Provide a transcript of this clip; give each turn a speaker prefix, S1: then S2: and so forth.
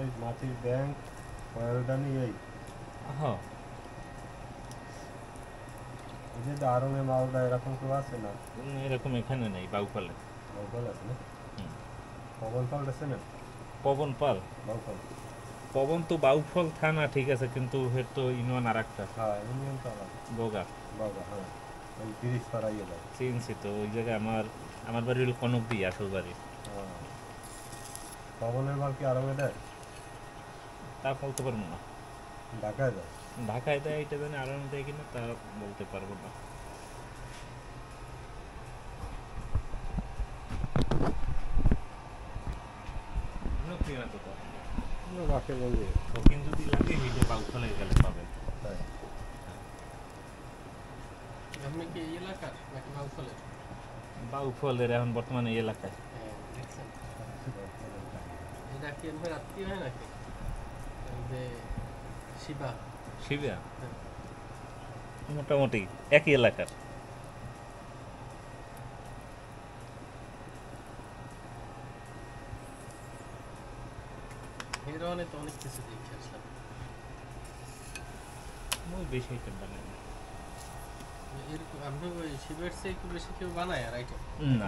S1: ওই মাটির ব্যাংক ময়ূরদানি এই
S2: হ্যাঁ
S1: এই যে আরঙে মালদা এরকম কেউ আছে না?
S2: এরকম এখানে নেই বাউফলে।
S1: বাউফল আছে না?
S2: হুম।
S1: পবন ফল আছে না?
S2: পবন পাল
S1: বাউফল।
S2: পবন তো বাউফল থানা ঠিক আছে, কিন্তু হের তো ইউনিয়ন আর একটা
S1: হ্যাঁ ইউনিয়ন তো আলাদা।
S2: বগা
S1: বাবা হ্যাঁ ওই ব্রিজ পাড়াইয়ে যায়।
S2: চিনছি তো, ওই জায়গায় আমার আমার বাড়ি হলো কনক দি, আসল বাড়ি।
S1: হ্যাঁ পবনের মাল কি আরঙে দেয়?
S2: তা বলতে পারবো না।
S1: ঢাকায় দেয়?
S2: ঢাকায় দেয় এটা জানি, আর দেয় কিনা তা বলতে পারবো না।
S1: রাখে বলবে
S2: শৌখিন যদি লাগে হিটে বাউফলে গেলে পাবেন।
S1: তাই
S3: আপনি কি এই এলাকার নাকি বাউফলের?
S2: বাউফলের এখন বর্তমানে এই এলাকায়।
S3: হ্যাঁ দেখছেন, এটা কি এমনি আত্মীয় হয় নাকি? ওই যে শিবা।
S2: শিবা
S3: হ্যাঁ।
S2: মোটামুটি একই এলাকার।
S3: হেরোয়ানে তো অনেক কিছু দেখে আসলাম।
S2: ওই বেশি আইটেম বানায় না।
S3: এরকম আপনি ওই শিবের চেয়ে একটু বেশি কেউ বানায় আর আইটেম?
S2: না